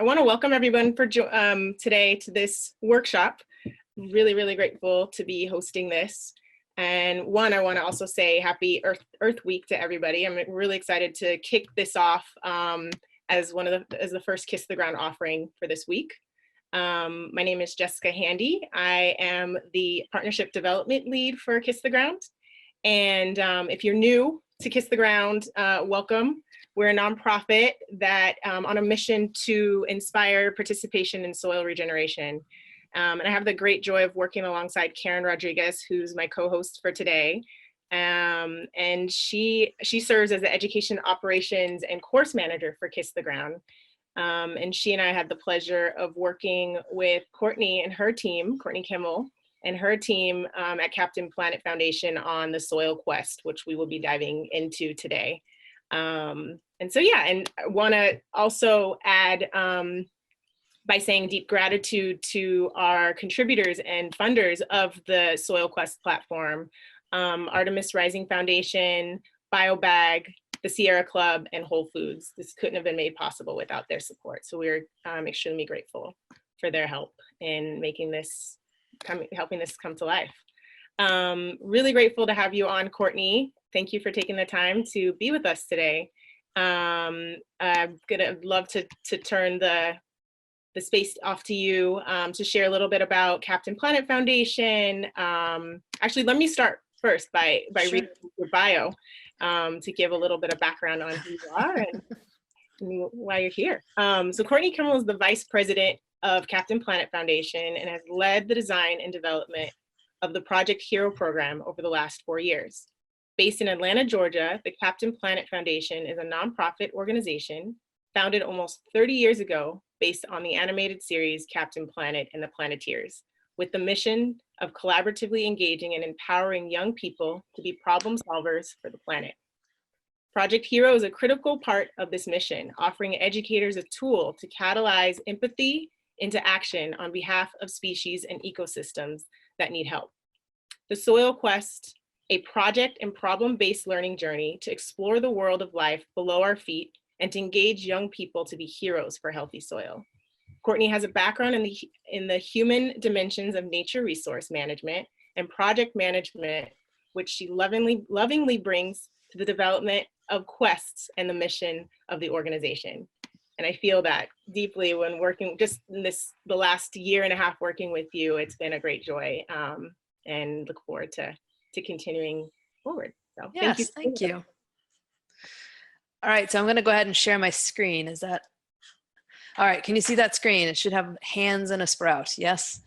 I want to welcome everyone for today to this workshop. Really, really grateful to be hosting this. And one, I want to also say Happy Earth Week to everybody. I'm really excited to kick this off as the first Kiss the Ground offering for this week. My name is Jessica Handy. I am the Partnership Development Lead for Kiss the Ground. And if you're new to Kiss the Ground, welcome. We're a nonprofit that on a mission to inspire participation in soil regeneration. And I have the great joy of working alongside Karen Rodriguez, who's my co-host for today. And she serves as the Education Operations and Course Manager for Kiss the Ground. And she and I had the pleasure of working with Courtney and her team, Courtney Kimmel, and her team at Captain Planet Foundation on the Soil Quest, which we will be diving into today. And so, yeah, and I want to also add by saying deep gratitude to our contributors and funders of the Soil Quest platform, Artemis Rising Foundation, BioBag, the Sierra Club, and Whole Foods. This couldn't have been made possible without their support. So we're extremely grateful for their help in making this, helping this come to life. Really grateful to have you on, Courtney. Thank you for taking the time to be with us today. I'm gonna love to turn the space off to you to share a little bit about Captain Planet Foundation. Actually, let me start first by Sure. reading your bio to give a little bit of background on who you are and why you're here. So Courtney Kimmel is the Vice President of Captain Planet Foundation and has led the design and development of the Project Hero program over the last 4 years. Based in Atlanta, Georgia, the Captain Planet Foundation is a nonprofit organization founded almost 30 years ago based on the animated series Captain Planet and the Planeteers, with the mission of collaboratively engaging and empowering young people to be problem solvers for the planet. Project Hero is a critical part of this mission, offering educators a tool to catalyze empathy into action on behalf of species and ecosystems that need help. The Soil Quest, a project and problem-based learning journey to explore the world of life below our feet and to engage young people to be heroes for healthy soil. Courtney has a background in the human dimensions of nature resource management and project management, which she lovingly brings to the development of quests and the mission of the organization. And I feel that deeply when working just in the last year and a half working with you. It's been a great joy and look forward to continuing forward. So Yes, thank you. All right, so I'm going to go ahead and share my screen. Is that all right? Can you see that screen? It should have hands and a sprout. Yes.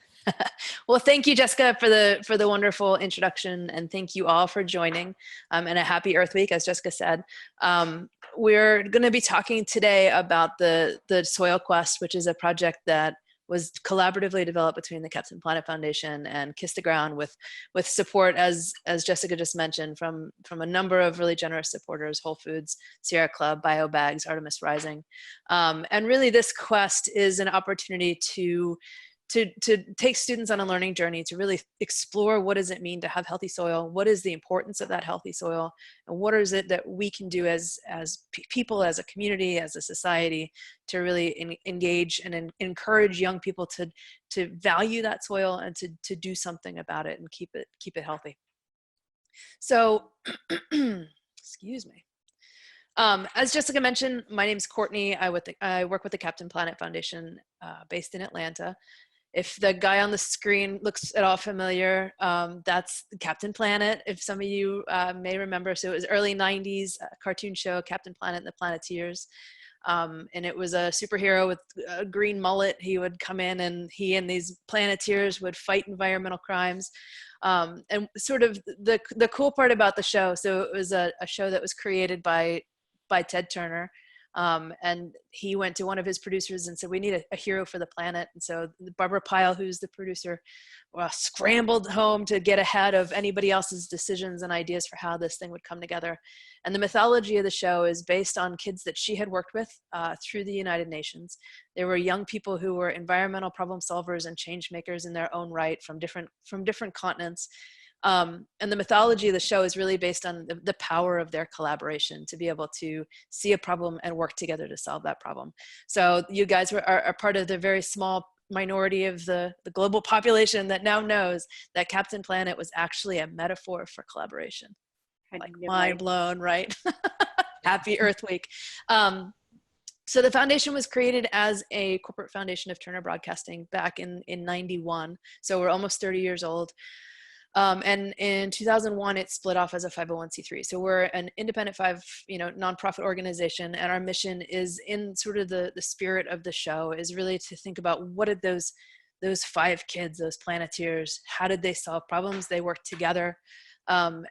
Well, thank you, Jessica, for the wonderful introduction, and thank you all for joining. And a happy Earth Week, as Jessica said. We're going to be talking today about the Soil Quest, which is a project that was collaboratively developed between the Captain Planet Foundation and Kiss the Ground with support, as Jessica just mentioned, from a number of really generous supporters: Whole Foods, Sierra Club, BioBags, Artemis Rising. And really this quest is an opportunity to take students on a learning journey to really explore what does it mean to have healthy soil, what is the importance of that healthy soil, and what is it that we can do as people, as a community, as a society, to really engage and encourage young people to value that soil and to do something about it and keep it healthy. So, excuse me. As Jessica mentioned, my name is Courtney. I work with the Captain Planet Foundation based in Atlanta. If the guy on the screen looks at all familiar, that's Captain Planet, if some of you may remember. So it was early 90s cartoon show, Captain Planet and the Planeteers. And it was a superhero with a green mullet. He would come in and he and these Planeteers would fight environmental crimes. And sort of the cool part about the show, so it was a show that was created by Ted Turner. And he went to one of his producers and said, we need a hero for the planet. And so Barbara Pyle, who's the producer, scrambled home to get ahead of anybody else's decisions and ideas for how this thing would come together. And the mythology of the show is based on kids that she had worked with through the United Nations. They were young people who were environmental problem solvers and change makers in their own right from different continents. And the mythology of the show is really based on the power of their collaboration to be able to see a problem and work together to solve that problem. So you guys are part of the very small minority of the global population that now knows that Captain Planet was actually a metaphor for collaboration. Like mind blown, right? Happy Earth Week. So the foundation was created as a corporate foundation of Turner Broadcasting back in 91. So we're almost 30 years old. And in 2001, it split off as a 501c3. So we're an independent nonprofit organization, and our mission is in sort of the spirit of the show is really to think about what did those 5 kids, those Planeteers, how did they solve problems? They worked together. And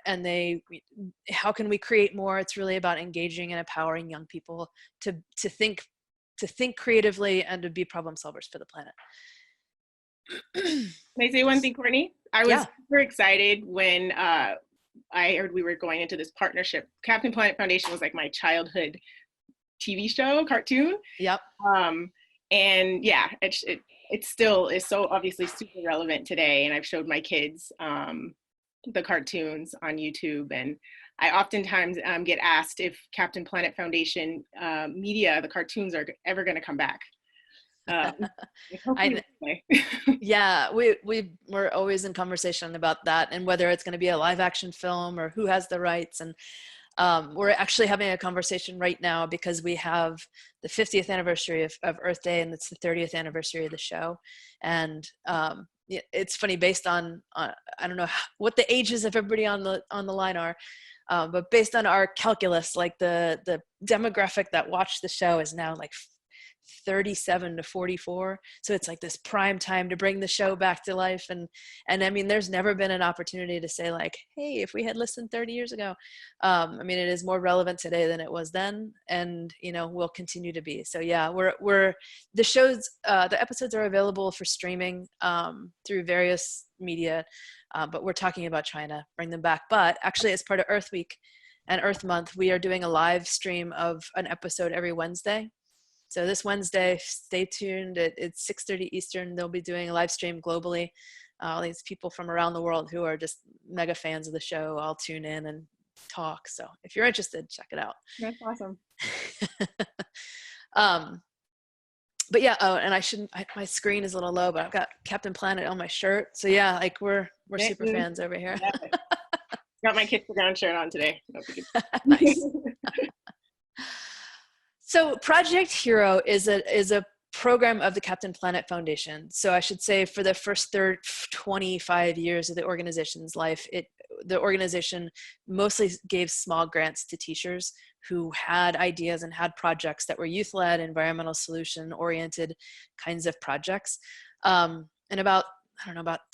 how can we create more? It's really about engaging and empowering young people to think creatively and to be problem solvers for the planet. Can I say one thing, Courtney? I was super excited when I heard we were going into this partnership. Captain Planet Foundation was like my childhood TV show, cartoon. Yep. And yeah, it still is so obviously super relevant today. And I've showed my kids the cartoons on YouTube, and I oftentimes get asked if Captain Planet Foundation media, the cartoons, are ever going to come back. Yeah, we're always in conversation about that, and whether it's going to be a live action film or who has the rights. And we're actually having a conversation right now because we have the 50th anniversary of Earth Day, and it's the 30th anniversary of the show. And it's funny, based on I don't know what the ages of everybody on the line are, but based on our calculus, like the demographic that watched the show is now like 37 to 44. So it's like this prime time to bring the show back to life. And I mean, there's never been an opportunity to say like, hey, if we had listened 30 years ago, I mean, it is more relevant today than it was then. And, will continue to be. So yeah, the shows, the episodes are available for streaming through various media, but we're talking about trying to bring them back. But actually, as part of Earth Week and Earth Month, we are doing a live stream of an episode every Wednesday. So this Wednesday, stay tuned. It's 6:30 Eastern. They'll be doing a live stream globally. All these people from around the world who are just mega fans of the show all tune in and talk. So if you're interested, check it out. That's awesome. But yeah, and my screen is a little low, but I've got Captain Planet on my shirt. So yeah, like we're super fans over here. Got my Kick the Ground shirt on today. Nice. So Project Hero is a program of the Captain Planet Foundation. So I should say for the first 25 years of the organization's life, the organization mostly gave small grants to teachers who had ideas and had projects that were youth-led, environmental solution-oriented kinds of projects. And about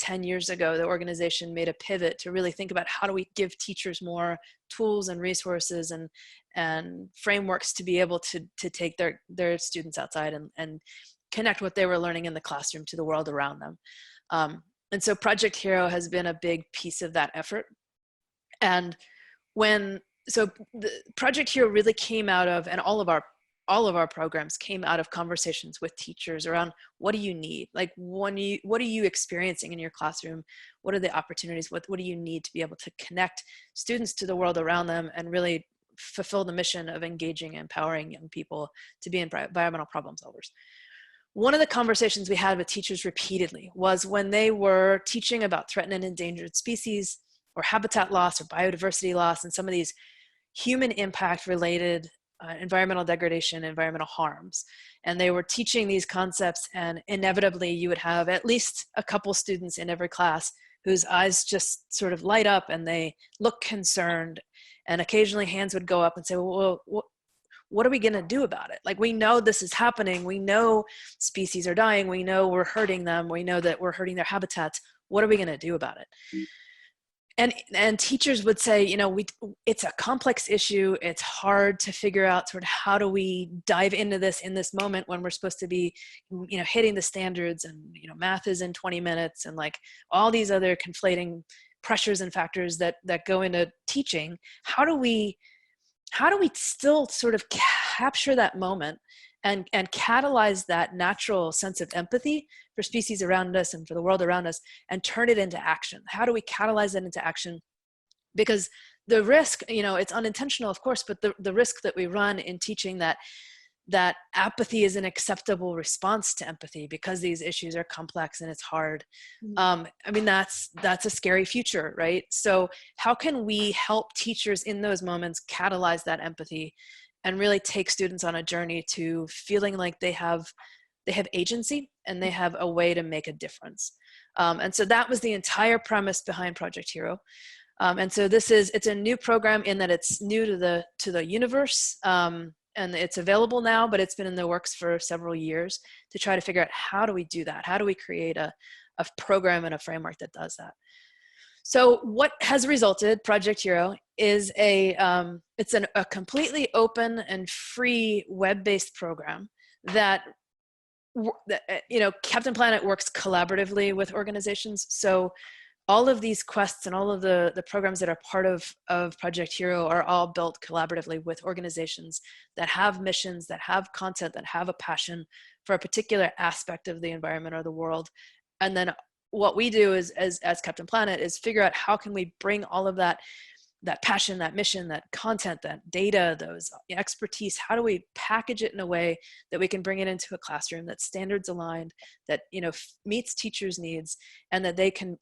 10 years ago, the organization made a pivot to really think about how do we give teachers more tools and resources and frameworks to be able to take their students outside and connect what they were learning in the classroom to the world around them. And so Project Hero has been a big piece of that effort. And so the Project Hero really came out of, and all of our programs came out of conversations with teachers around what do you need? Like what are you experiencing in your classroom? What are the opportunities? What do you need to be able to connect students to the world around them and really fulfill the mission of engaging and empowering young people to be environmental problem solvers? One of the conversations we had with teachers repeatedly was when they were teaching about threatened and endangered species or habitat loss or biodiversity loss and some of these human impact related environmental degradation, environmental harms. And they were teaching these concepts, and inevitably you would have at least a couple students in every class whose eyes just sort of light up and they look concerned, and occasionally hands would go up and say, well, what are we going to do about it? Like, we know this is happening. We know species are dying. We know we're hurting them. We know that we're hurting their habitats. What are we going to do about it? And teachers would say, it's a complex issue. It's hard to figure out sort of how do we dive into this in this moment when we're supposed to be, hitting the standards, and, math is in 20 minutes and like all these other conflating pressures and factors that go into teaching. How do we still sort of capture that moment and catalyze that natural sense of empathy for species around us and for the world around us, and turn it into action. How do we catalyze it into action? Because the risk, it's unintentional, of course, but the risk that we run in teaching that apathy is an acceptable response to empathy because these issues are complex and it's hard. That's a scary future, right? So how can we help teachers in those moments catalyze that empathy and really take students on a journey to feeling like they have agency and they have a way to make a difference? And so that was the entire premise behind Project Hero. And so it's a new program in that it's new to the universe. And it's available now, but it's been in the works for several years to try to figure out how do we do that? How do we create a program and a framework that does that? So what has resulted, Project Hero, is it's a completely open and free web-based program that Captain Planet works collaboratively with organizations. So all of these quests and all of the programs that are part of Project Hero are all built collaboratively with organizations that have missions, that have content, that have a passion for a particular aspect of the environment or the world. And then what we do is, as Captain Planet, is figure out how can we bring all of that passion, that mission, that content, that data, those expertise, how do we package it in a way that we can bring it into a classroom that's standards aligned, that meets teachers' needs, and that they can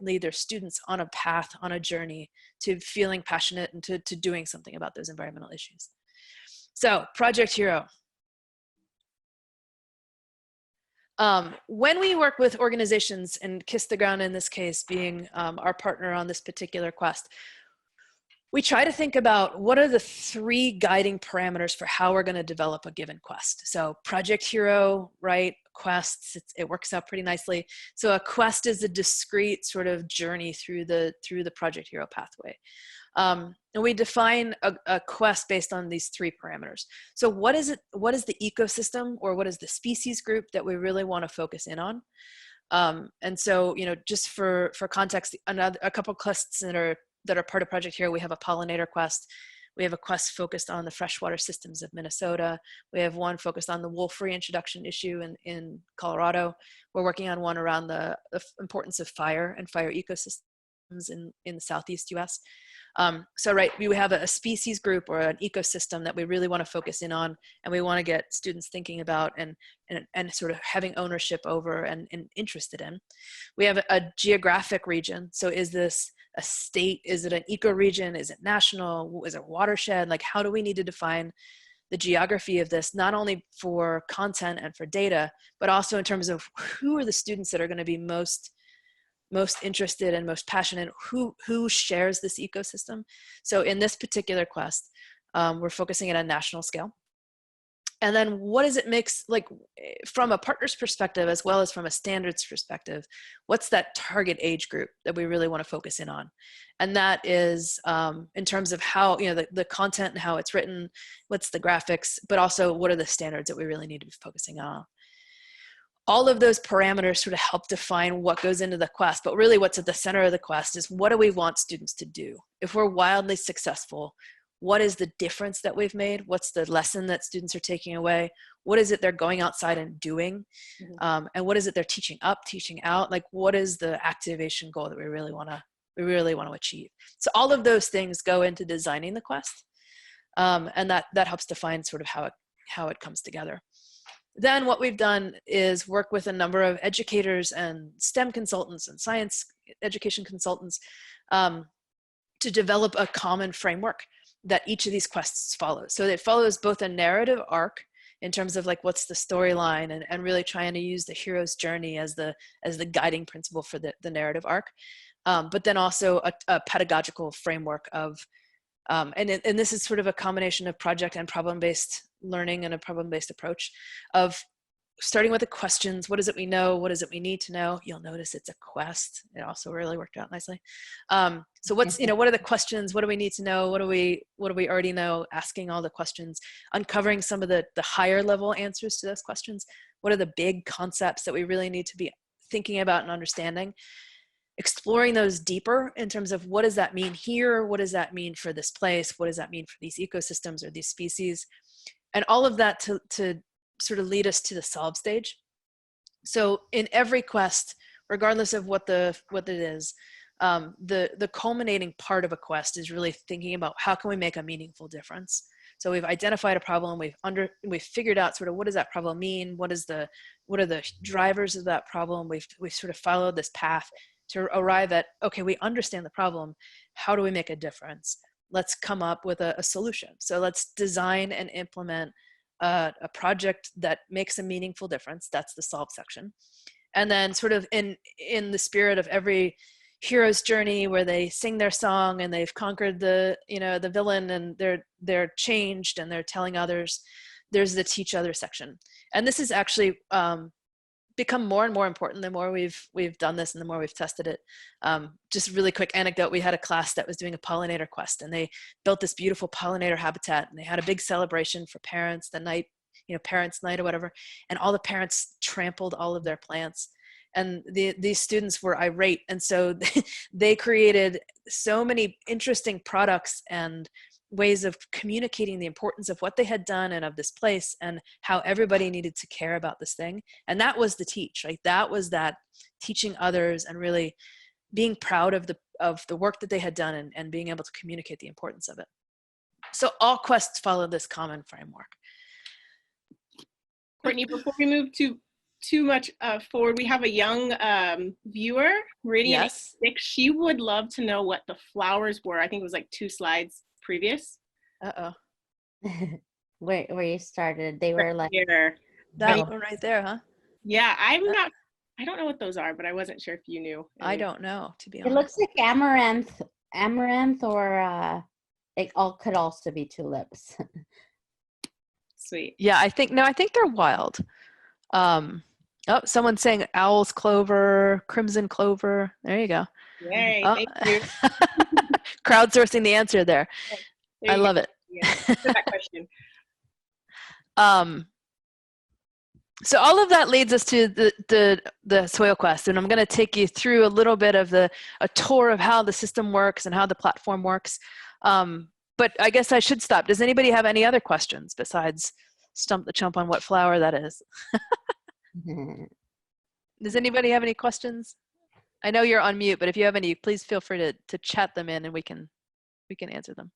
lead their students on a path, on a journey to feeling passionate and to doing something about those environmental issues. So Project Hero. When we work with organizations, and Kiss the Ground in this case being our partner on this particular quest, we try to think about what are the 3 guiding parameters for how we're going to develop a given quest. So Project Hero, right? Quests, it works out pretty nicely. So a quest is a discrete sort of journey through the Project Hero pathway. And we define a quest based on these 3 parameters. So what is the ecosystem, or what is the species group that we really want to focus in on? And so, just for context, a couple quests that are part of Project Hero, we have a pollinator quest. We have a quest focused on the freshwater systems of Minnesota. We have one focused on the wolf reintroduction issue in Colorado. We're working on one around the importance of fire and fire ecosystems in the Southeast US. We have a species group or an ecosystem that we really want to focus in on, and we want to get students thinking about and sort of having ownership over and interested in. We have a geographic region. So is this a state? Is it an ecoregion? Is it national? Is it watershed? Like, how do we need to define the geography of this, not only for content and for data, but also in terms of who are the students that are going to be most interested and most passionate, who shares this ecosystem. So in this particular quest, we're focusing at a national scale. And then what does it mix, like from a partner's perspective, as well as from a standards perspective, what's that target age group that we really want to focus in on? And that is in terms of how, the content and how it's written, what's the graphics, but also what are the standards that we really need to be focusing on. All of those parameters sort of help define what goes into the quest, but really what's at the center of the quest is, what do we want students to do? If we're wildly successful, what is the difference that we've made? What's the lesson that students are taking away? What is it they're going outside and doing? Mm-hmm. And what is it they're teaching up, teaching out? Like, what is the activation goal that we really want to achieve? So all of those things go into designing the quest. And that helps define sort of how it comes together. Then what we've done is work with a number of educators and STEM consultants and science education consultants to develop a common framework that each of these quests follows. So it follows both a narrative arc in terms of like, what's the storyline, and really trying to use the hero's journey as the guiding principle for the narrative arc. But then also a pedagogical framework of, and this is sort of a combination of project and problem-based learning and a problem-based approach of starting with the questions. What is it we know? What is it we need to know? You'll notice it's a quest. It also really worked out nicely. So what's, what are the questions? What do we need to know? What do we already know? Asking all the questions, uncovering some of the higher level answers to those questions. What are the big concepts that we really need to be thinking about and understanding? Exploring those deeper in terms of, what does that mean here? What does that mean for this place? What does that mean for these ecosystems or these species? And all of that to sort of lead us to the solve stage. So in every quest, regardless of what it is, the culminating part of a quest is really thinking about how can we make a meaningful difference. So we've identified a problem, we've figured out sort of what does that problem mean, what are the drivers of that problem. We've sort of followed this path to arrive at, okay, we understand the problem, how do we make a difference? Let's come up with a solution. So let's design and implement a project that makes a meaningful difference. That's the solve section. And then sort of in the spirit of every hero's journey where they sing their song and they've conquered the villain and they're changed and they're telling others, there's the teach others section. And this has actually become more and more important the more we've done this and the more we've tested it. Just a really quick anecdote, we had a class that was doing a pollinator quest, and they built this beautiful pollinator habitat, and they had a big celebration for parents the night, parents' night or whatever, and all the parents trampled all of their plants. And these students were irate, and so they created so many interesting products and ways of communicating the importance of what they had done and of this place and how everybody needed to care about this thing. And that was the teach, right? That was that teaching others and really being proud of the work that they had done and being able to communicate the importance of it. So all quests follow this common framework. Courtney, before we move too much forward, we have a young viewer, Meridian 86. She would love to know what the flowers were. I think it was like 2 slides previous. where you started, they were like here. That one right there, huh? Yeah, I don't know what those are, but I wasn't sure if you knew. I don't know, to be honest. It looks like amaranth, or it could also be tulips. Sweet. Yeah, I think they're wild. Someone's saying owl's clover, crimson clover. There you go. Yay, thank you. Crowdsourcing the answer there. I love it. Yeah, that question. So all of that leads us to the soil quest, and I'm going to take you through a little bit of a tour of how the system works and how the platform works. But I guess I should stop. Does anybody have any other questions besides stump the chump on what flower that is? Does anybody have any questions? I know you're on mute, but if you have any, please feel free to chat them in and we can answer them.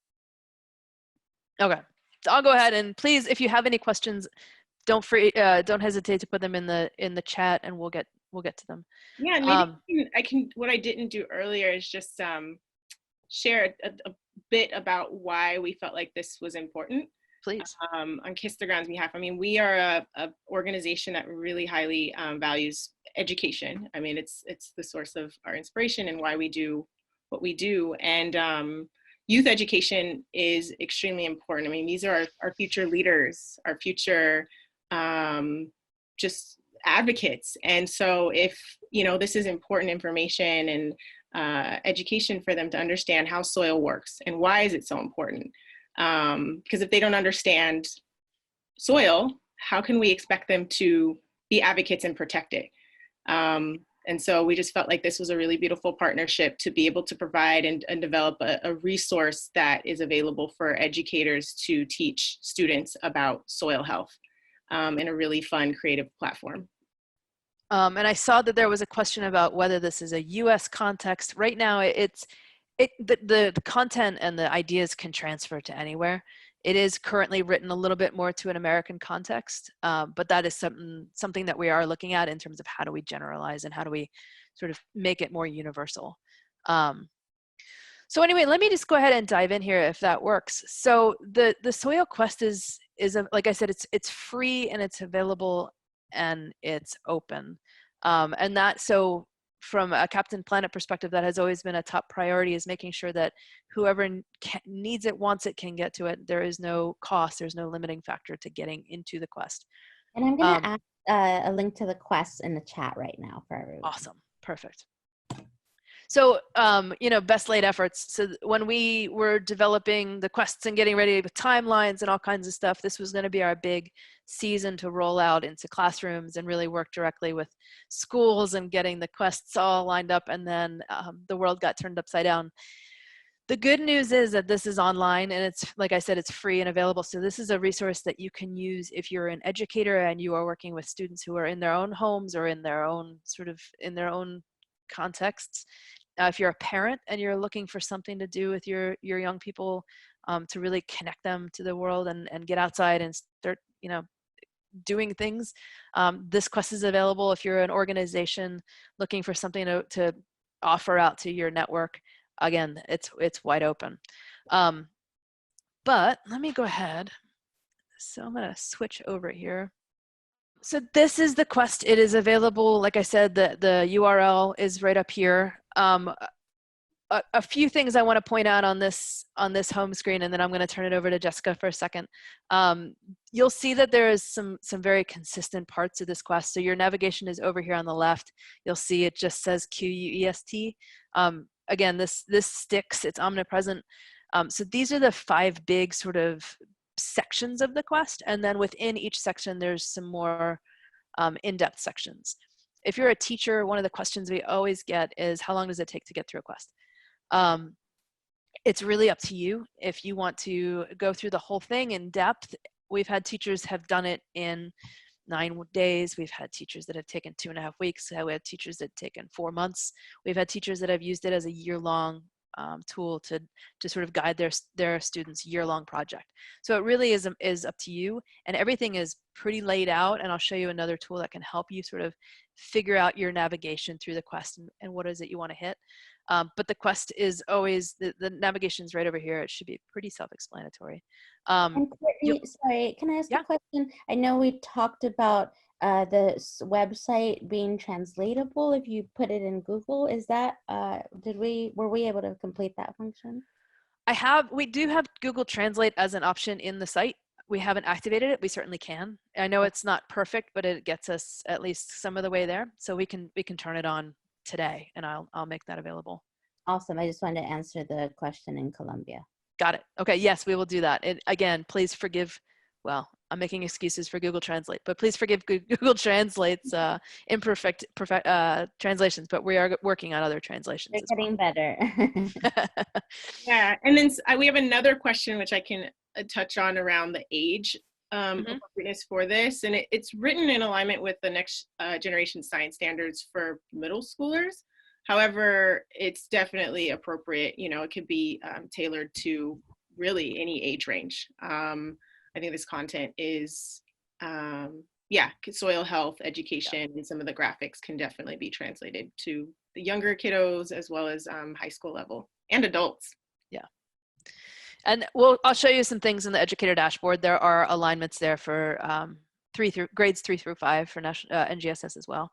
Okay, so I'll go ahead and please, if you have any questions, don't hesitate to put them in the chat and we'll get to them. Yeah, and maybe I can. What I didn't do earlier is just share a bit about why we felt like this was important. Please. On Kiss the Ground's behalf. I mean, we are a organization that really highly values education. I mean, it's the source of our inspiration and why we do what we do. And youth education is extremely important. I mean, these are our future leaders, our future just advocates. And so if, this is important information and education for them to understand how soil works and why is it so important? Because if they don't understand soil, how can we expect them to be advocates and protect it? And so we just felt like this was a really beautiful partnership to be able to provide and develop a resource that is available for educators to teach students about soil health in a really fun, creative platform. And I saw that there was a question about whether this is a US context. Right now, the content and the ideas can transfer to anywhere. It is currently written a little bit more to an American context, but that is something that we are looking at in terms of how do we generalize and how do we sort of make it more universal. So anyway, let me just go ahead and dive in here if that works. So the Soil Quest is like I said, it's free and it's available and it's open. And that, so from a Captain Planet perspective, that has always been a top priority, is making sure that whoever needs it, wants it, can get to it. There is no cost, there's no limiting factor to getting into the quest. And I'm going to add a link to the quest in the chat right now for everyone. Awesome, perfect. So, best laid efforts. So when we were developing the quests and getting ready with timelines and all kinds of stuff, this was going to be our big season to roll out into classrooms and really work directly with schools and getting the quests all lined up. And then the world got turned upside down. The good news is that this is online, and it's, like I said, it's free and available. So this is a resource that you can use if you're an educator and you are working with students who are in their own homes or in their own in their own contexts. If you're a parent and you're looking for something to do with your young people, to really connect them to the world and get outside and start, doing things, this quest is available. If you're an organization looking for something to offer out to your network, again, it's wide open. But let me go ahead. So I'm going to switch over here. So this is the quest. It is available. Like I said, the URL is right up here. A few things I want to point out on this home screen, and then I'm going to turn it over to Jessica for a second. You'll see that there is some very consistent parts of this quest. So your navigation is over here on the left. You'll see it just says QUEST. Again, this sticks. It's omnipresent. So these are the 5 big sort of sections of the quest, and then within each section, there's some more in-depth sections. If you're a teacher, one of the questions we always get is, how long does it take to get through a quest? It's really up to you. If you want to go through the whole thing in depth, we've had teachers have done it in 9 days. We've had teachers that have taken 2.5 weeks. We have teachers that have taken 4 months. We've had teachers that have used it as a year-long tool to sort of guide their students' year-long project. So it really is up to you, and everything is pretty laid out, and I'll show you another tool that can help you sort of figure out your navigation through the quest and what is it you want to hit. But the quest is always, the navigation is right over here. It should be pretty self-explanatory. And Courtney, sorry, can I ask Yeah. a question? I know we talked about the website being translatable if you put it in Google. Is that, were we able to complete that function? We do have Google Translate as an option in the site. We haven't activated it. We certainly can. I know it's not perfect, but it gets us at least some of the way there. So we can turn it on today, and I'll make that available. Awesome. I just wanted to answer the question in Colombia. Got it. Okay. Yes, we will do that. And again, please forgive. Well, I'm making excuses for Google Translate, but please forgive Google Translate's imperfect translations. But we are working on other translations. They're getting better. Yeah, and then we have another question which I can touch on around the age appropriateness for this, and it's written in alignment with the next generation science standards for middle schoolers. However, it's definitely appropriate. It could be tailored to really any age range. I think this content is, soil health education, and some of the graphics can definitely be translated to the younger kiddos as well as high school level and adults. Yeah. And I'll show you some things in the Educator Dashboard. There are alignments there for grades 3 through 5 for NGSS as well.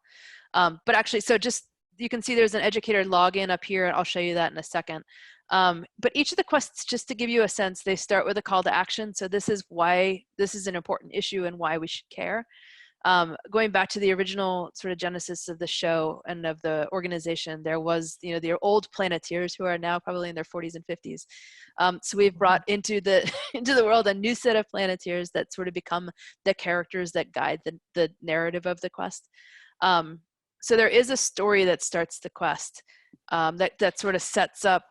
But actually, so just, you can see there's an educator login up here, and I'll show you that in a second. But each of the quests, just to give you a sense, they start with a call to action. So this is why this is an important issue and why we should care. Going back to the original sort of genesis of the show and of the organization, there was, the old Planeteers who are now probably in their 40s and 50s. So we've brought into the world a new set of Planeteers that sort of become the characters that guide the narrative of the quest. So there is a story that starts the quest that sort of sets up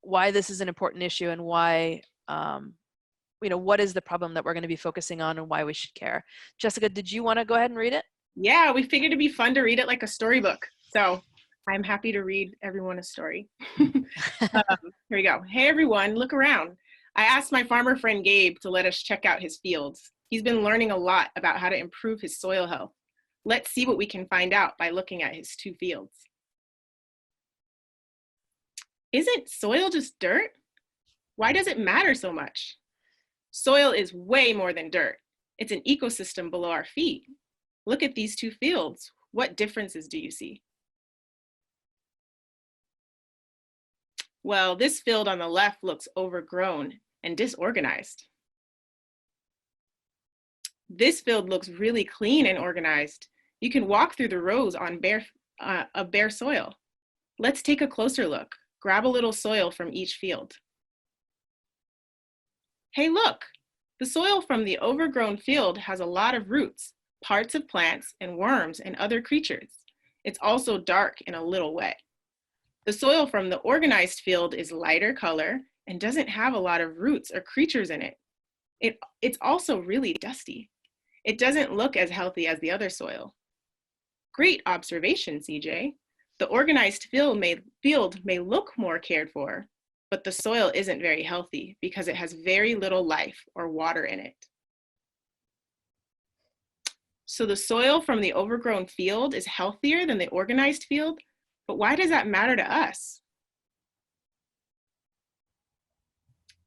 why this is an important issue and why, what is the problem that we're going to be focusing on and why we should care. Jessica, did you want to go ahead and read it? Yeah, we figured it'd be fun to read it like a storybook. So I'm happy to read everyone a story. Here we go. Hey, everyone, look around. I asked my farmer friend Gabe to let us check out his fields. He's been learning a lot about how to improve his soil health. Let's see what we can find out by looking at his 2 fields. Isn't soil just dirt? Why does it matter so much? Soil is way more than dirt. It's an ecosystem below our feet. Look at these 2 fields. What differences do you see? Well, this field on the left looks overgrown and disorganized. This field looks really clean and organized. You can walk through the rows on bare soil. Let's take a closer look. Grab a little soil from each field. Hey, look, the soil from the overgrown field has a lot of roots, parts of plants, and worms and other creatures. It's also dark and a little wet. The soil from the organized field is lighter color and doesn't have a lot of roots or creatures in it. It's also really dusty. It doesn't look as healthy as the other soil. Great observation, CJ. The organized field may look more cared for, but the soil isn't very healthy because it has very little life or water in it. So the soil from the overgrown field is healthier than the organized field, but why does that matter to us?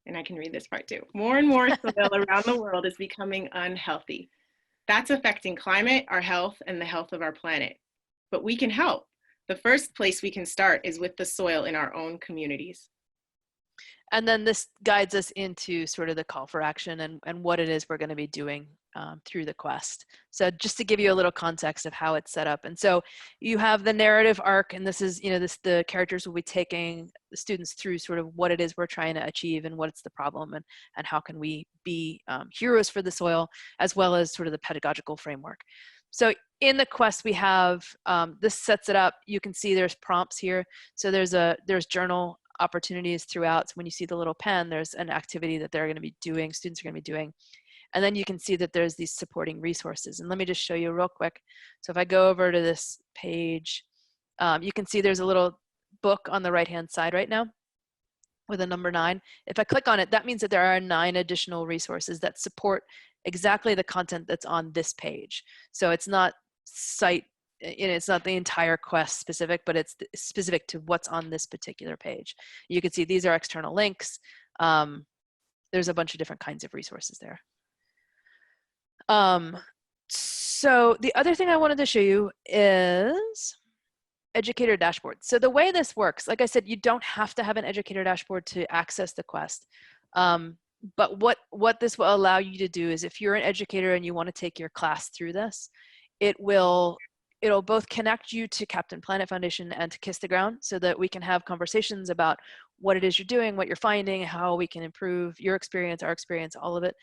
And I can read this part too. More and more soil around the world is becoming unhealthy. That's affecting climate, our health, and the health of our planet. But we can help. The first place we can start is with the soil in our own communities. And then this guides us into sort of the call for action and what it is we're going to be doing through the quest. So just to give you a little context of how it's set up. And so you have the narrative arc, and this is, the characters will be taking the students through sort of what it is we're trying to achieve and what's the problem and how can we be heroes for the soil, as well as sort of the pedagogical framework. So in the quest we have, this sets it up. You can see there's prompts here. So there's journal opportunities throughout. So when you see the little pen, there's an activity that they're going to be doing, students are going to be doing. And then you can see that there's these supporting resources. And let me just show you real quick. So if I go over to this page, you can see there's a little book on the right-hand side right now with a number 9. If I click on it, that means that there are 9 additional resources that support exactly the content that's on this page. So it's not it's not the entire quest specific, but it's specific to what's on this particular page. You can see these are external links. There's a bunch of different kinds of resources there. So the other thing I wanted to show you is Educator Dashboard. So the way this works, like I said, you don't have to have an Educator Dashboard to access the quest. But what this will allow you to do is, if you're an educator and you want to take your class through this, it'll both connect you to Captain Planet Foundation and to Kiss the Ground, so that we can have conversations about what it is you're doing, what you're finding, how we can improve your experience, our experience, all of it.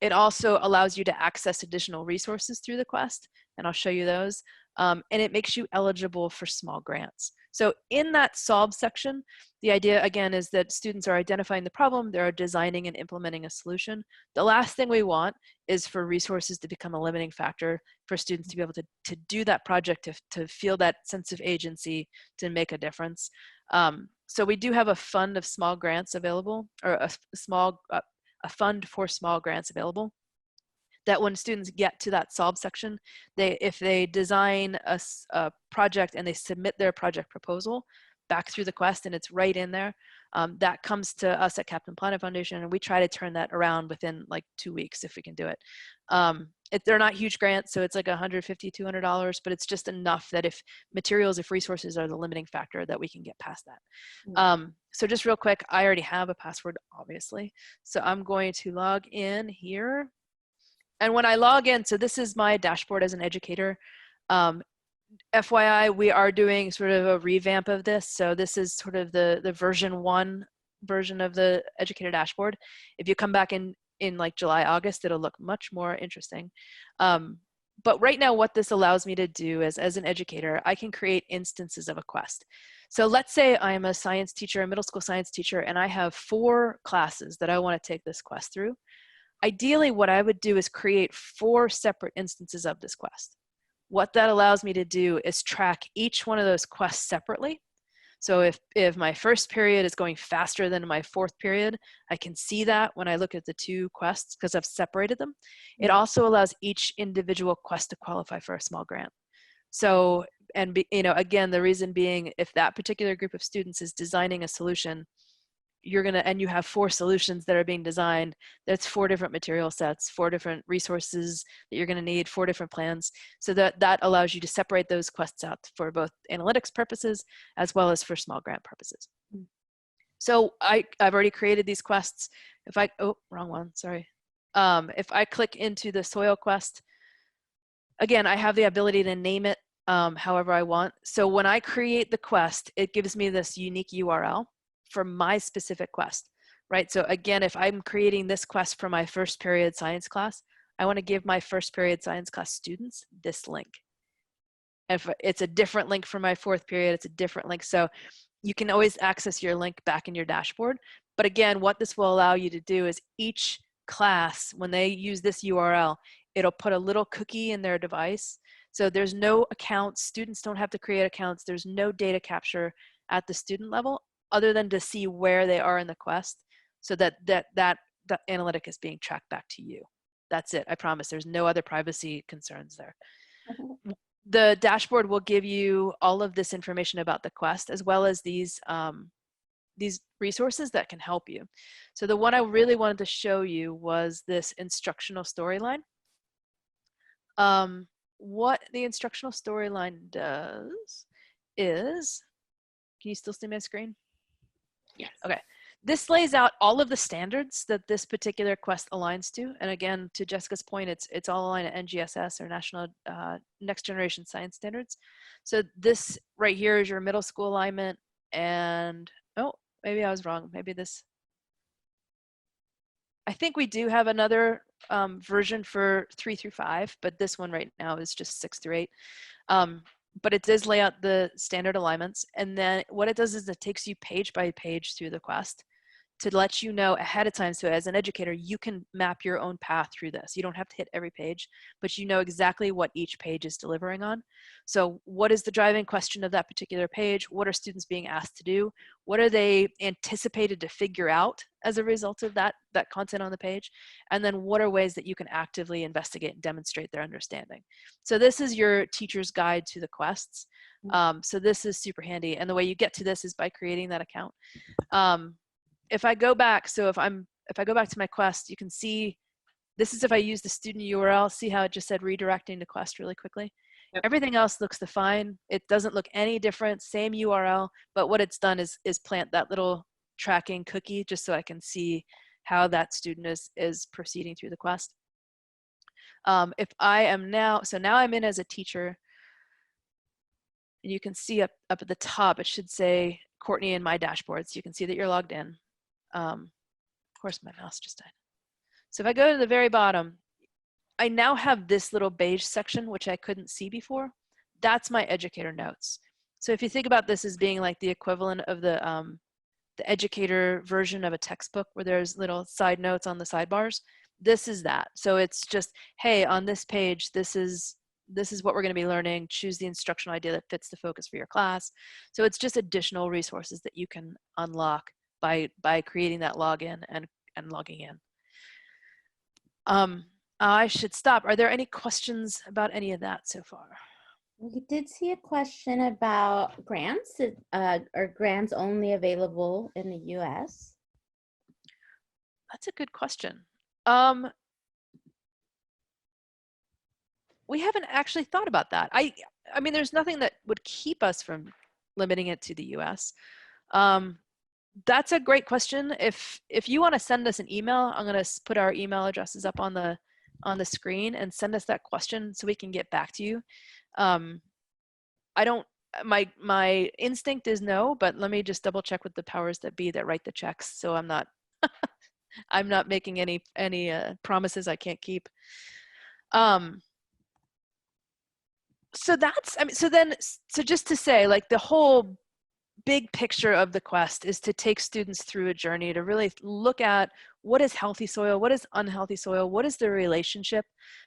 It also allows you to access additional resources through the quest, and I'll show you those. And it makes you eligible for small grants. So in that solve section, the idea again is that students are identifying the problem, they're designing and implementing a solution. The last thing we want is for resources to become a limiting factor, for students to be able to do that project, to feel that sense of agency, to make a difference. So we do have a fund of small grants available, or a fund for small grants available, that when students get to that solve section, if they design a project and they submit their project proposal back through the quest, and it's right in there, that comes to us at Captain Planet Foundation, and we try to turn that around within like 2 weeks if we can do it. They're not huge grants, so it's like $150, $200, but it's just enough that if resources are the limiting factor, that we can get past that. So just real quick, I already have a password, obviously. So I'm going to log in here. And when I log in, so this is my dashboard as an educator. FYI, we are doing sort of a revamp of this. So this is sort of the version 1 version of the Educator Dashboard. If you come back in like July, August, it'll look much more interesting. But right now, what this allows me to do is, as an educator, I can create instances of a quest. So let's say I'm a science teacher, a middle school science teacher, and I have 4 classes that I want to take this quest through. Ideally, what I would do is create 4 separate instances of this quest. What that allows me to do is track each one of those quests separately. So if my first period is going faster than my 4th period, I can see that when I look at the 2 quests because I've separated them. It also allows each individual quest to qualify for a small grant. So, again, the reason being, if that particular group of students is designing a solution, and you have 4 solutions that are being designed, that's 4 different material sets, 4 different resources that you're going to need, 4 different plans. So that allows you to separate those quests out for both analytics purposes as well as for small grant purposes. So I've already created these quests. Wrong one, sorry. If I click into the soil quest, again, I have the ability to name it however I want. So when I create the quest, it gives me this unique URL for my specific quest, right? So again, if I'm creating this quest for my first period science class, I want to give my first period science class students this link. If it's a different link for my 4th period, it's a different link. So you can always access your link back in your dashboard. But again, what this will allow you to do is each class, when they use this URL, it'll put a little cookie in their device. So there's no accounts. Students don't have to create accounts. There's no data capture at the student level other than to see where they are in the quest, so that the analytic is being tracked back to you. That's it. I promise. There's no other privacy concerns there. The dashboard will give you all of this information about the quest, as well as these resources that can help you. So the one I really wanted to show you was this instructional storyline. What the instructional storyline does is, can you still see my screen? Yes. Okay. This lays out all of the standards that this particular quest aligns to. And again, to Jessica's point, it's all aligned to NGSS, or National Next Generation Science Standards. So this right here is your middle school alignment. And, oh, maybe I was wrong. Maybe this, I think we do have another version for 3 through 5, but this one right now is just 6 through 8. But it does lay out the standard alignments. And then what it does is it takes you page by page through the quest to let you know ahead of time. So as an educator, you can map your own path through this. You don't have to hit every page, but you know exactly what each page is delivering on. So what is the driving question of that particular page? What are students being asked to do? What are they anticipated to figure out as a result of that content on the page? And then what are ways that you can actively investigate and demonstrate their understanding? So this is your teacher's guide to the quests. So this is super handy. And the way you get to this is by creating that account. If I go back, so if I go back to my quest, you can see, this is if I use the student URL, see how it just said redirecting to quest really quickly. Yep. Everything else looks fine. It doesn't look any different, same URL, but what it's done is plant that little tracking cookie just so I can see how that student is proceeding through the quest. If I am now, so now I'm in as a teacher, and you can see up at the top, it should say Courtney in my dashboard, so you can see that you're logged in. Of course, my mouse just died. So if I go to the very bottom, I now have this little beige section, which I couldn't see before. That's my Educator Notes. So if you think about this as being like the equivalent of the educator version of a textbook where there's little side notes on the sidebars, this is that. So it's just, hey, on this page, this is what we're going to be learning. Choose the instructional idea that fits the focus for your class. So it's just additional resources that you can unlock by creating that login and logging in. I should stop. Are there any questions about any of that so far? We did see a question about grants. Are grants only available in the US? That's a good question. We haven't actually thought about that. I mean, there's nothing that would keep us from limiting it to the US. That's a great question. If you want to send us an email, I'm going to put our email addresses up on the screen, and send us that question so we can get back to you. I don't, my instinct is no, but let me just double check with the powers that be that write the checks, so I'm not I'm not making any promises I can't keep. So that's, I mean, so just to say, like, the whole big picture of the quest is to take students through a journey to really look at what is healthy soil, what is unhealthy soil, what is the relationship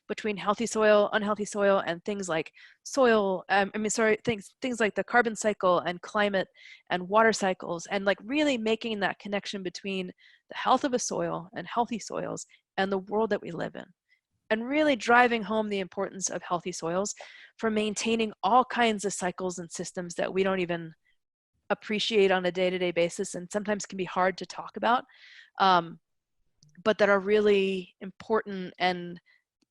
between healthy soil, unhealthy soil, and things like soil, things like the carbon cycle and climate and water cycles, and like really making that connection between the health of a soil and healthy soils and the world that we live in, and really driving home the importance of healthy soils for maintaining all kinds of cycles and systems that we don't even appreciate on a day-to-day basis, and sometimes can be hard to talk about, but that are really important, and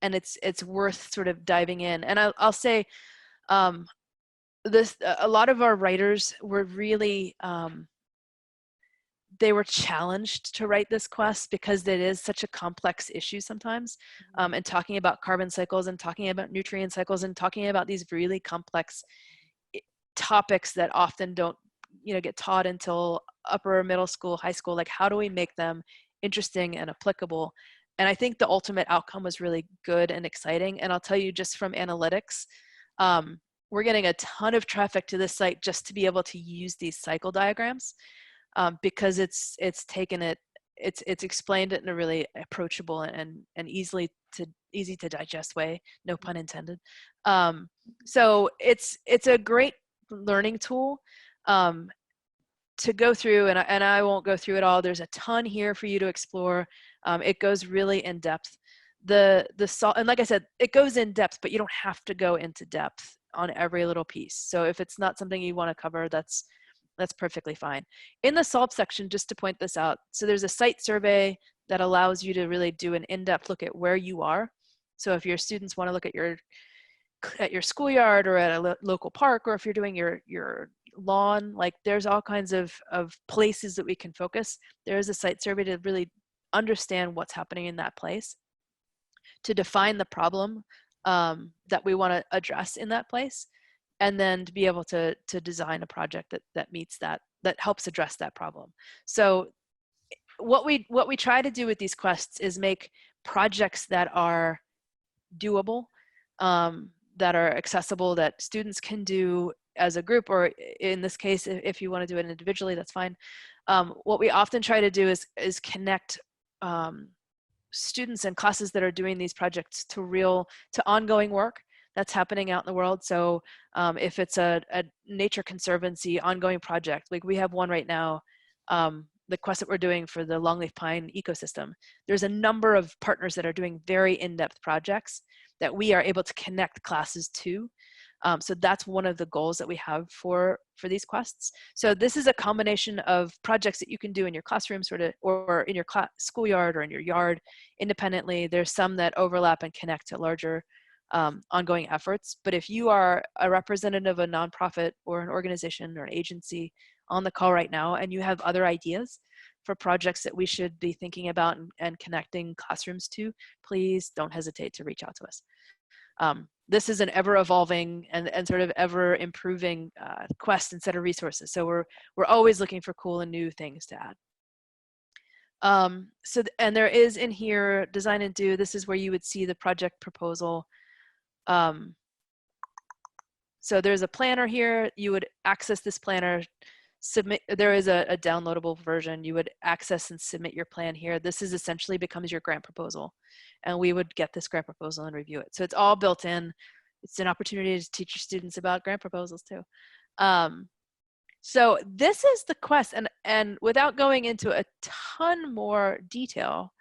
it's worth sort of diving in. And I'll say a lot of our writers were really they were challenged to write this quest because it is such a complex issue sometimes, and talking about carbon cycles and talking about nutrient cycles and talking about these really complex topics that often don't get taught until upper middle school, high school. Like, how do we make them interesting and applicable? And I think the ultimate outcome was really good and exciting. And I'll tell you, just from analytics, we're getting a ton of traffic to this site just to be able to use these cycle diagrams, because it's explained it in a really approachable and easy to digest way, no pun intended. So it's a great learning tool to go through, and I won't go through it all. There's a ton here for you to explore. It goes really in depth. And like I said, it goes in depth, but you don't have to go into depth on every little piece. So if it's not something you want to cover, that's perfectly fine. In the solve section, just to point this out, so there's a site survey that allows you to really do an in-depth look at where you are. So if your students want to look at your schoolyard or at a local park, or if you're doing your lawn, like there's all kinds of places that we can focus. There is a site survey to really understand what's happening in that place, to define the problem that we want to address in that place, and then to be able to design a project that meets that helps address that problem. So what we try to do with these quests is make projects that are doable, that are accessible, that students can do as a group, or in this case, if you want to do it individually, that's fine. What we often try to do is connect students and classes that are doing these projects to ongoing work that's happening out in the world. So if it's a nature conservancy ongoing project, like we have one right now, the quest that we're doing for the longleaf pine ecosystem, there's a number of partners that are doing very in-depth projects that we are able to connect classes to. So that's one of the goals that we have for these quests. So this is a combination of projects that you can do in your classroom, or in your schoolyard, or in your yard independently. There's some that overlap and connect to larger ongoing efforts. But if you are a representative of a nonprofit or an organization or an agency on the call right now, and you have other ideas for projects that we should be thinking about and connecting classrooms to, please don't hesitate to reach out to us. This is an ever-evolving and sort of ever-improving quest and set of resources. So we're always looking for cool and new things to add. And there is in here, design and do, this is where you would see the project proposal. So there's a planner here. You would access this planner, submit, there is a downloadable version. You would access and submit your plan here. This is essentially becomes your grant proposal. And we would get this grant proposal and review it. So it's all built in. It's an opportunity to teach your students about grant proposals too. So this is the quest, and without going into a ton more detail,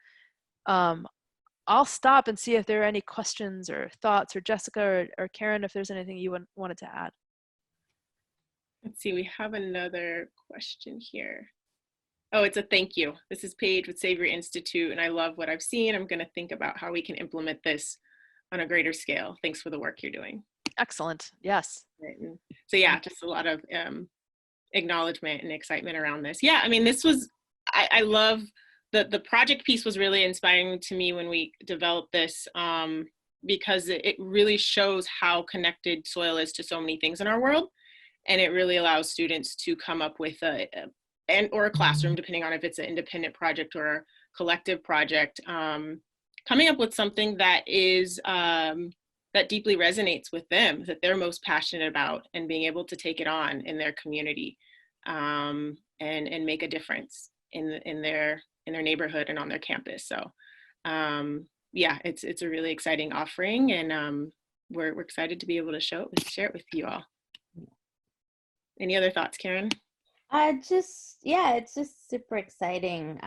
I'll stop and see if there are any questions or thoughts, or Jessica or Karen, if there's anything you wanted to add. Let's see, we have another question here. Oh, it's a thank you. This is Paige with Savior Institute, and I love what I've seen. I'm going to think about how we can implement this on a greater scale. Thanks for the work you're doing. Excellent. Yes. So yeah, just a lot of acknowledgement and excitement around this. Yeah, I mean, this was, I love the project piece was really inspiring to me when we developed this, because it really shows how connected soil is to so many things in our world. And it really allows students to come up with or a classroom, depending on if it's an independent project or a collective project, coming up with something that is, that deeply resonates with them, that they're most passionate about, and being able to take it on in their community, and make a difference in their neighborhood and on their campus. So yeah, it's a really exciting offering, and we're excited to be able to share it with you all. Any other thoughts, Karen? Yeah, it's just super exciting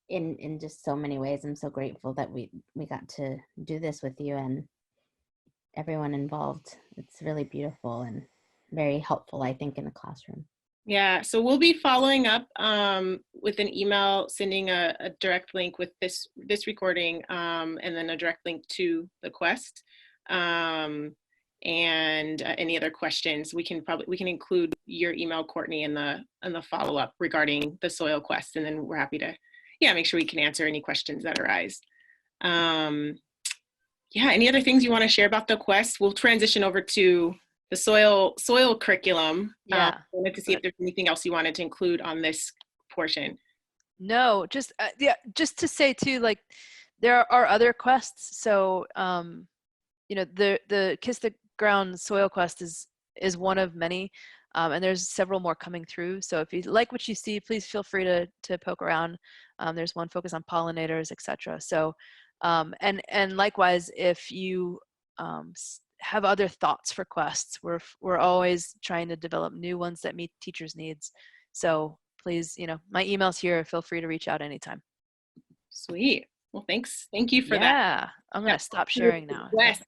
in just so many ways. I'm so grateful that we got to do this with you and everyone involved. It's really beautiful and very helpful, I think, in the classroom. Yeah, so we'll be following up with an email, sending a direct link with this recording, and then a direct link to the quest. And any other questions, we can include your email, Courtney, in the follow-up regarding the soil quest, and then we're happy to make sure we can answer any questions that arise. Yeah, any other things you want to share about the quest? We'll transition over to the soil curriculum. Yeah. I wanted to see if there's anything else you wanted to include on this portion. No, just just to say too, like there are other quests. So you know, the Kiss the ground soil quest is one of many, and there's several more coming through. So if you like what you see, please feel free to poke around. There's one focus on pollinators, etc. So and likewise, if you have other thoughts for quests, we're always trying to develop new ones that meet teachers' needs. So please, my email's here. Feel free to reach out anytime. Sweet. Well, thanks. Thank you for that. Yeah, I'm gonna stop sharing now. Quest.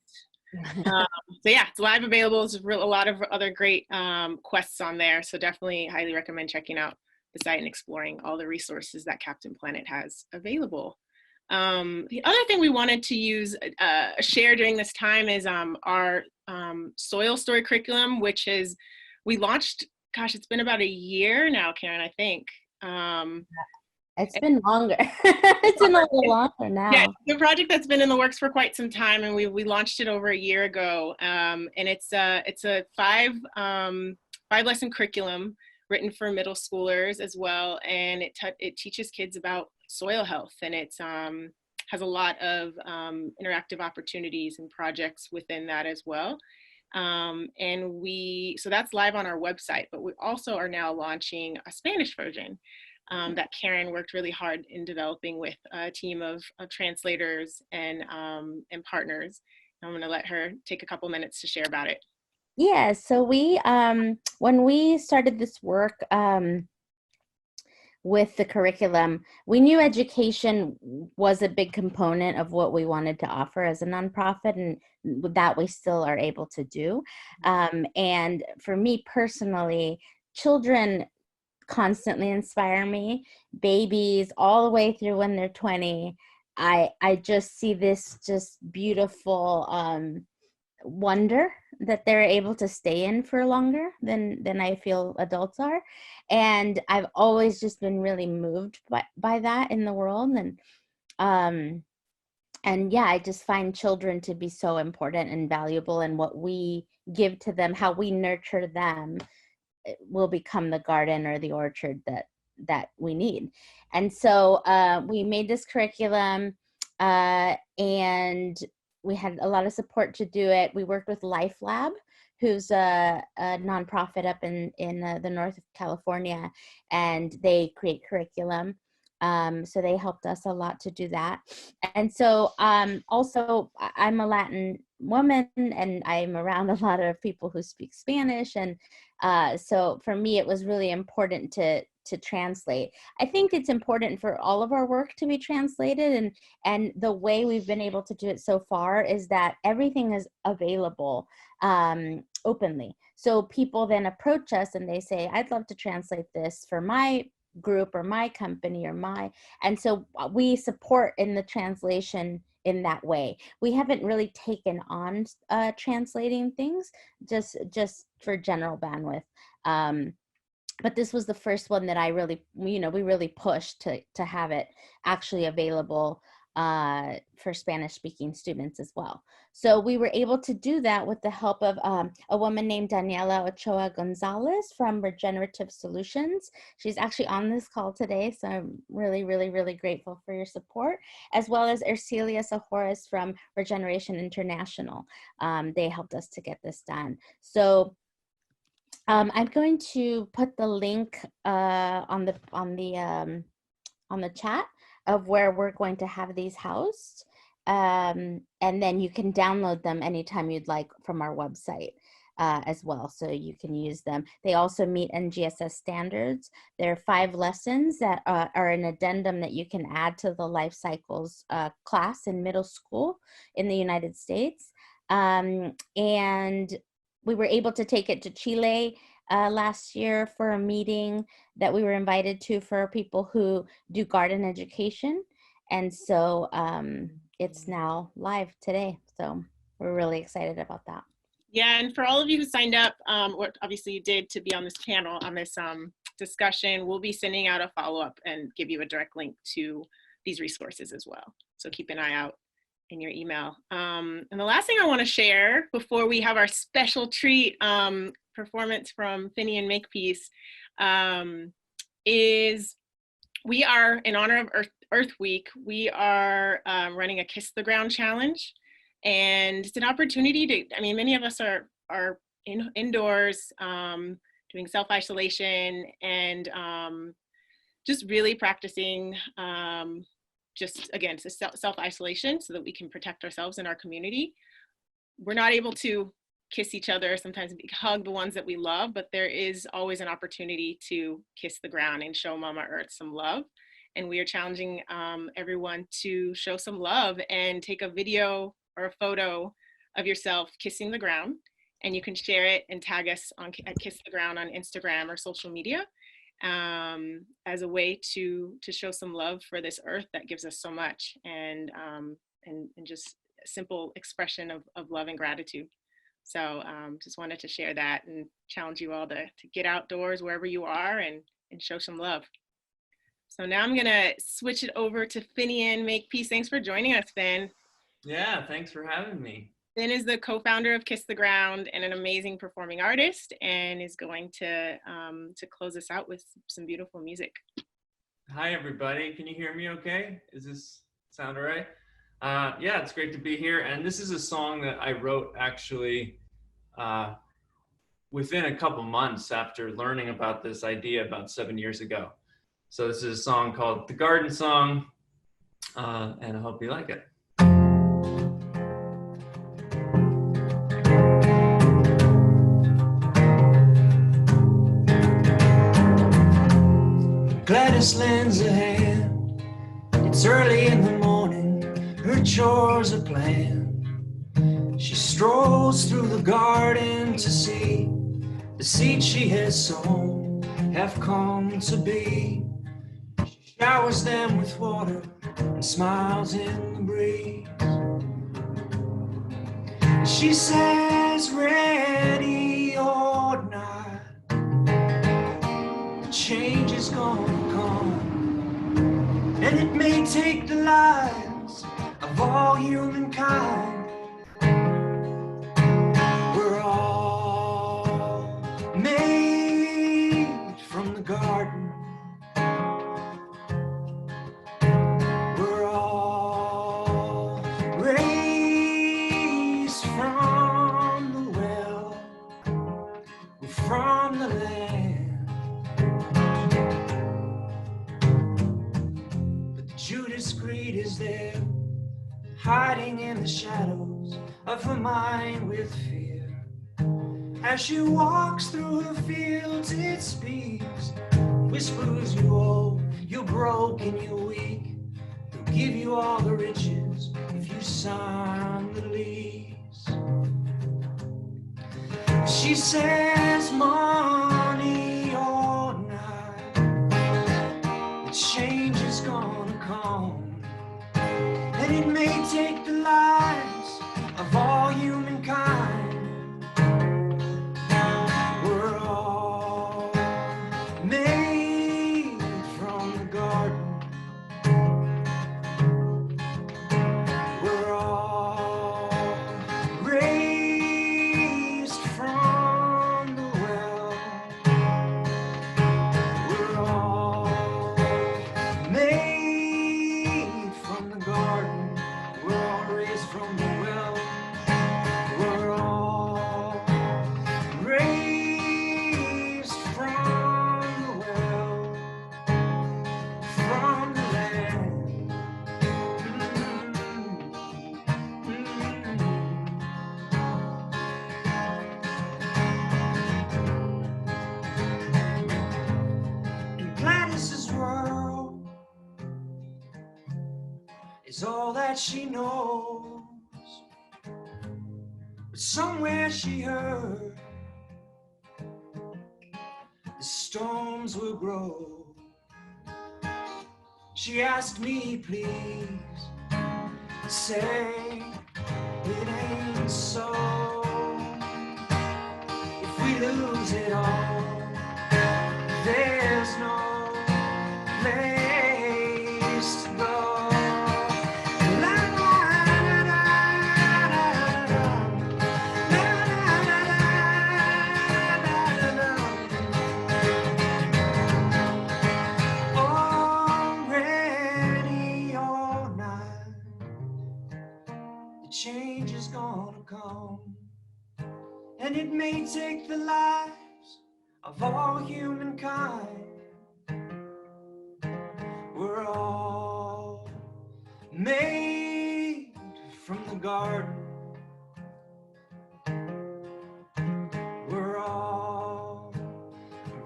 So yeah, it's live available. There's a lot of other great quests on there. So definitely highly recommend checking out the site and exploring all the resources that Captain Planet has available. The other thing we wanted to share during this time is our soil story curriculum, which is, we launched, gosh, it's been about a year now, Karen, I think. It's been longer. It's been a little longer now. Yeah, the project that's been in the works for quite some time, and we launched it over a year ago. And it's a five lesson curriculum written for middle schoolers as well, and it teaches kids about soil health, and it's has a lot of interactive opportunities and projects within that as well. So that's live on our website, but we also are now launching a Spanish version that Karen worked really hard in developing with a team of translators and partners. I'm going to let her take a couple minutes to share about it. Yeah, so we when we started this work with the curriculum, we knew education was a big component of what we wanted to offer as a nonprofit, and that we still are able to do. And for me personally, children constantly inspire me, babies all the way through when they're 20. I just see this just beautiful wonder that they're able to stay in for longer than I feel adults are. And I've always just been really moved by that in the world. And yeah, I just find children to be so important and valuable, and what we give to them, how we nurture them, will become the garden or the orchard that we need. And so we made this curriculum, and we had a lot of support to do it. We worked with Life Lab, who's a nonprofit up in the north of California, and they create curriculum. So they helped us a lot to do that. And so also, I'm a Latin woman, and I'm around a lot of people who speak Spanish. And so for me, it was really important to translate. I think it's important for all of our work to be translated, and the way we've been able to do it so far is that everything is available openly. So people then approach us and they say, I'd love to translate this for my group or my company and so we support in the translation in that way. We haven't really taken on translating things just for general bandwidth. But this was the first one that I really, we really pushed to have it actually available for Spanish speaking students as well. So we were able to do that with the help of a woman named Daniela Ochoa Gonzalez from Regenerative Solutions. She's actually on this call today, so I'm really, really, really grateful for your support, as well as Ercelia Sajores from Regeneration International. They helped us to get this done. So I'm going to put the link on the chat of where we're going to have these housed, and then you can download them anytime you'd like from our website as well, so you can use them. They also meet NGSS standards. There are 5 lessons that are an addendum that you can add to the life cycles class in middle school in the United States. And we were able to take it to Chile last year for a meeting that we were invited to for people who do garden education. And so it's now live today. So we're really excited about that. Yeah, and for all of you who signed up, what obviously you did to be on this panel, on this discussion, we'll be sending out a follow-up and give you a direct link to these resources as well. So keep an eye out in your email. And the last thing I want to share before we have our special treat performance from Finny and Makepeace is we are, in honor of Earth Week, we are running a Kiss the Ground challenge. And it's an opportunity to, I mean, many of us are indoors, doing self-isolation and just really practicing just again, self-isolation so that we can protect ourselves and our community. We're not able to kiss each other, sometimes hug the ones that we love, but there is always an opportunity to kiss the ground and show Mama Earth some love. And we are challenging everyone to show some love and take a video or a photo of yourself kissing the ground. And you can share it and tag us at Kiss the Ground on Instagram or social media as a way to show some love for this earth that gives us so much, and just a simple expression of love and gratitude. So just wanted to share that and challenge you all to get outdoors wherever you are and show some love. So now I'm gonna switch it over to Finian Makepeace. Thanks for joining us, Finn. Yeah, thanks for having me. Finn is the co-founder of Kiss the Ground and an amazing performing artist, and is going to close us out with some beautiful music. Hi, everybody. Can you hear me okay? Is this sound all right? Yeah, it's great to be here. And this is a song that I wrote actually within a couple months after learning about this idea about 7 years ago. So this is a song called The Garden Song, and I hope you like it. Gladys lends a hand. It's early in the morning, her chores are planned. She strolls through the garden to see the seeds she has sown have come to be. She showers them with water and smiles in the breeze. She says, ready or not, change is gonna come, and it may take the lives of all humankind. We're all made from the garden. We're all raised from the well, we're from the land. But the Judas greed is there, hiding in the shadows of her mind with fear. As she walks through her fields, it speaks, whispers you old, you're broken, you're weak. They'll give you all the riches if you sign the lease. She says, money or not, the change is gonna come, and it may take the lives of all humankind. We're all made from the garden. We're all raised from the well. We're all made from the garden. We're all raised from the well. We're all raised from the well, from the land. And Gladys's world is all that she knows. But somewhere she heard the storms will grow. She asked me, please, say it ain't so. If we lose it all, there's no place to go. La, la, la, la, la, la, la, la, already or not, the change and it may take the lives of all humankind. We're all made from the garden. We're all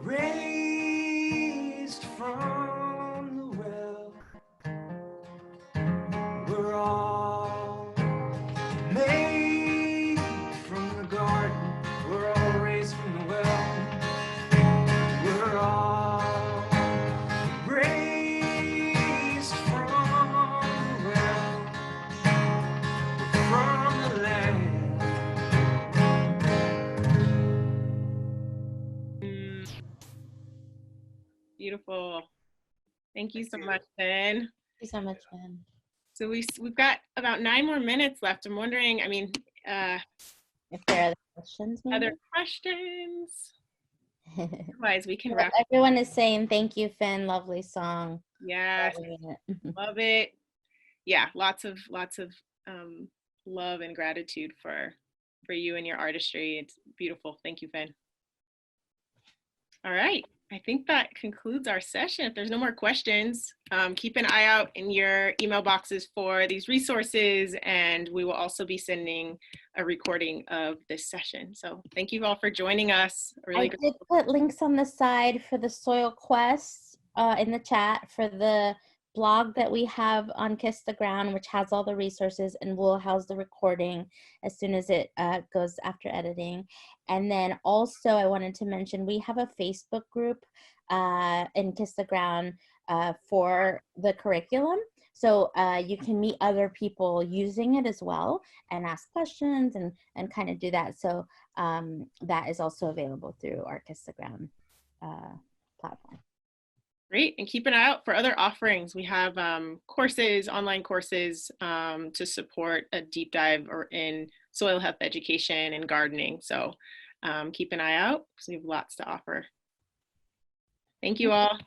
raised from the well. We're all made from the garden. We're all raised from the well. We're all raised from the well. We're from the land. Beautiful. Thank you so you. much, Ben. Thank you so much, Ben. So we've got about 9 more minutes left. I'm wondering, I mean, If there are other questions, maybe? other questions? Otherwise, we can wrap. Everyone is saying thank you, Finn. Lovely song. Yes, Loving it. love it. Yeah, lots of love and gratitude for you and your artistry. It's beautiful. Thank you, Finn. All right, I think that concludes our session. If there's no more questions, keep an eye out in your email boxes for these resources, and we will also be sending a recording of this session. So thank you all for joining us. I did put links on the side for the soil quests in the chat for the blog that we have on Kiss the Ground, which has all the resources, and will house the recording as soon as it goes after editing. And then also I wanted to mention we have a Facebook group in Kiss the Ground for the curriculum. So you can meet other people using it as well and ask questions and kind of do that. So that is also available through our Kiss the Ground platform. Great, and keep an eye out for other offerings. We have courses, online courses to support a deep dive or in soil health education and gardening. So keep an eye out because we have lots to offer. Thank you all.